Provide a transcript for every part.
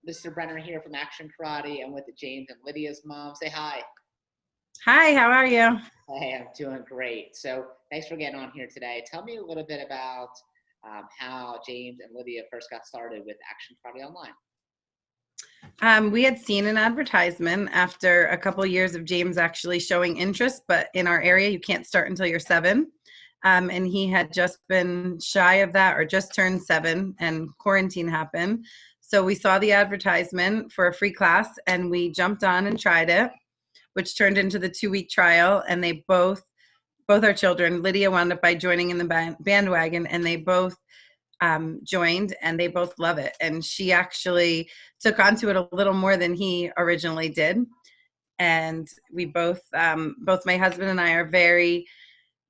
Mr. Brenner here from Action Karate. I'm with James and Lydia's mom. Say hi. Hi, how are you? Hey, I'm doing great. So thanks for getting on here today. Tell me a little bit about how James and Lydia first got started with Action Karate Online. We had seen an advertisement after a couple years of James actually showing interest, but in our area, you can't start until you're 7. And he had just been shy of that or just turned 7 and quarantine happened. So we saw the advertisement for a free class and we jumped on and tried it, which turned into the 2-week trial. And they both our children, Lydia wound up by joining in the bandwagon, and they both joined, and they both love it. And she actually took onto it a little more than he originally did. And we both my husband and I are very,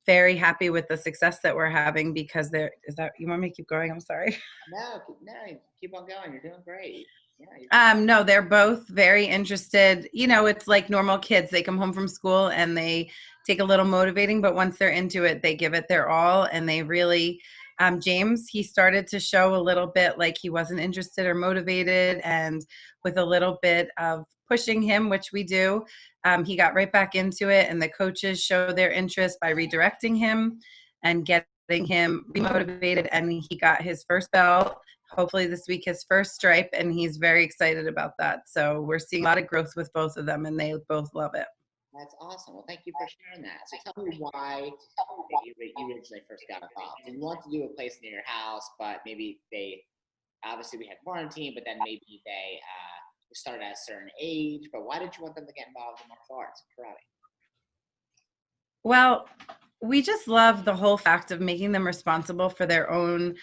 very happy with the success that we're having because is that, you want me to keep going? I'm sorry. No, keep on going. You're doing great. Yeah. No, they're both very interested. It's like normal kids. They come home from school and they take a little motivating, but once they're into it, they give it their all. And they really, James, he started to show a little bit like he wasn't interested or motivated. And with a little bit of pushing him, which we do, he got right back into it. And the coaches show their interest by redirecting him and getting him remotivated. And he got his first belt. Hopefully this week his first stripe, and he's very excited about that. So we're seeing a lot of growth with both of them, and they both love it. That's awesome. Well, thank you for sharing that. So tell me why you originally first got involved. You want to do a place near your house, but maybe obviously we had quarantine, but then maybe they started at a certain age. But why did you want them to get involved in martial arts and karate? Well, we just love the whole fact of making them responsible for their own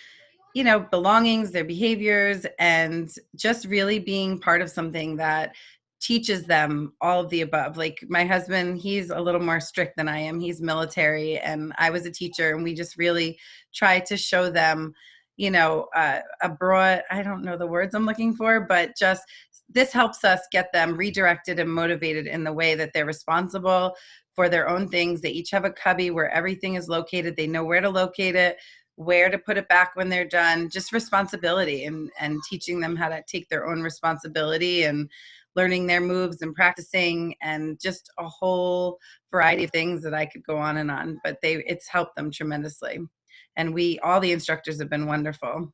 belongings, their behaviors, and just really being part of something that teaches them all of the above. Like my husband, he's a little more strict than I am. He's military and I was a teacher, and we just really try to show them, a broad, I don't know the words I'm looking for, but just this helps us get them redirected and motivated in the way that they're responsible for their own things. They each have a cubby where everything is located. They know where to locate it, where to put it back when they're done, just responsibility and teaching them how to take their own responsibility and learning their moves and practicing, and just a whole variety of things that I could go on and on, but it's helped them tremendously. And all the instructors have been wonderful.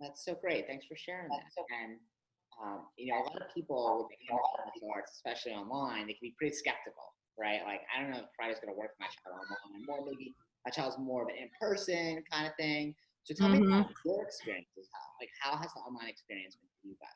That's so great. Thanks for sharing that. And a lot of people with the martial arts, especially online, they can be pretty skeptical, right? Like, I don't know if karate is going to work for my child online, or maybe my child's more of an in-person kind of thing. So tell me about your experiences. How has the online experience been for you guys?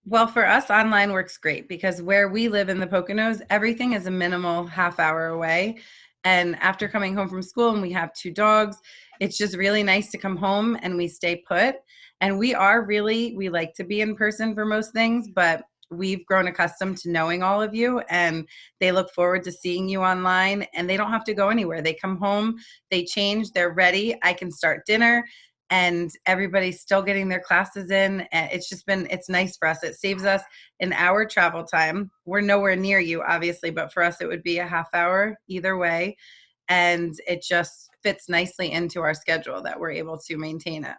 Well, for us, online works great because where we live in the Poconos, everything is a minimal half hour away. And after coming home from school, and we have 2 dogs, it's just really nice to come home and we stay put. And we like to be in person for most things, but we've grown accustomed to knowing all of you, and they look forward to seeing you online, and they don't have to go anywhere. They come home, they change, they're ready. I can start dinner, and everybody's still getting their classes in. And it's nice for us. It saves us an hour travel time. We're nowhere near you, obviously, but for us, it would be a half hour either way. And it just fits nicely into our schedule that we're able to maintain it.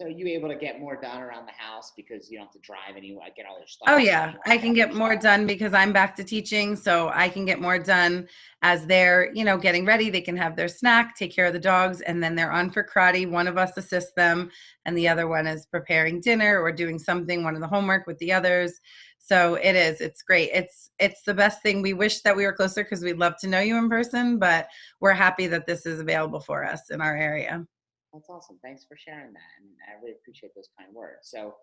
So are you able to get more done around the house because you don't have to drive anywhere, get all your stuff? Oh yeah, I can get more done because I'm back to teaching, so I can get more done as they're, getting ready. They can have their snack, take care of the dogs, and then they're on for karate. One of us assists them, and the other one is preparing dinner or doing something, one of the homework with the others. So it's great. It's the best thing. We wish that we were closer because we'd love to know you in person, but we're happy that this is available for us in our area. That's awesome. Thanks for sharing that. And I really appreciate those kind words. So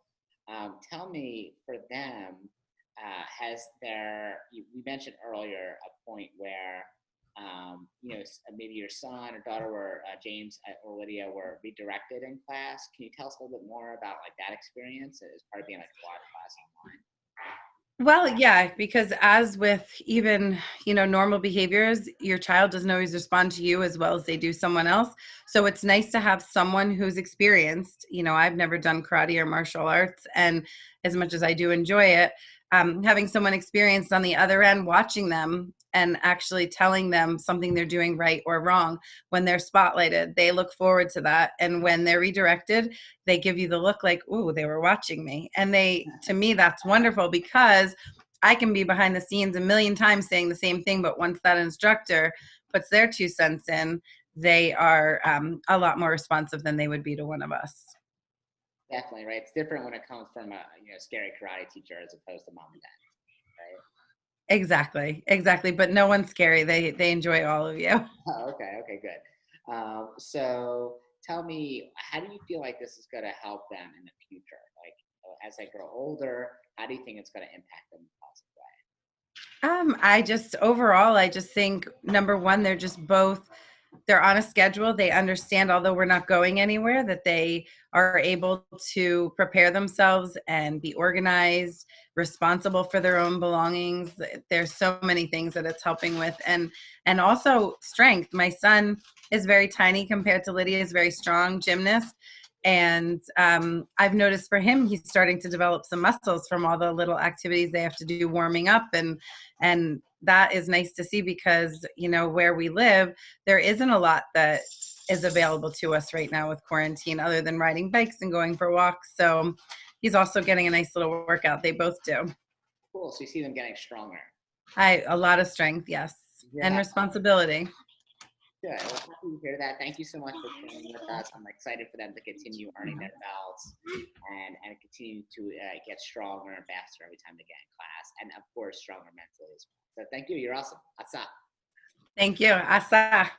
tell me, for them, you mentioned earlier a point where, maybe your son or daughter James or Lydia were redirected in class. Can you tell us a little bit more about that experience as part of being a quad class online? Well, yeah, because as with even, normal behaviors, your child doesn't always respond to you as well as they do someone else. So it's nice to have someone who's experienced. I've never done karate or martial arts, and as much as I do enjoy it, having someone experienced on the other end watching them and actually telling them something they're doing right or wrong. When they're spotlighted, they look forward to that. And when they're redirected, they give you the look like, ooh, they were watching me. And to me, that's wonderful, because I can be behind the scenes a million times saying the same thing, but once that instructor puts their 2 cents in, they are a lot more responsive than they would be to one of us. Definitely, right? It's different when it comes from a scary karate teacher as opposed to mom and dad, right? Exactly. But no one's scary. They enjoy all of you. Oh, okay, good. So tell me, how do you feel like this is going to help them in the future? Like, as they grow older, how do you think it's going to impact them in a positive I just think, number one, they're on a schedule. They understand, although we're not going anywhere, that they are able to prepare themselves and be organized, responsible for their own belongings. There's so many things that it's helping with, and also strength. My son is very tiny compared to Lydia, is very strong gymnast. And I've noticed for him, he's starting to develop some muscles from all the little activities they have to do warming up, and that is nice to see, because where we live, there isn't a lot that is available to us right now with quarantine, other than riding bikes and going for walks. So he's also getting a nice little workout. They both do. Cool. So you see them getting stronger. A lot of strength, yes, and responsibility. Good. Well, happy to hear that. Thank you so much for sharing with us. I'm excited for them to continue earning their belts and continue to get stronger and faster every time they get in class, and of course, stronger mentally as well. So thank you. You're awesome. Asa. Thank you. Asa.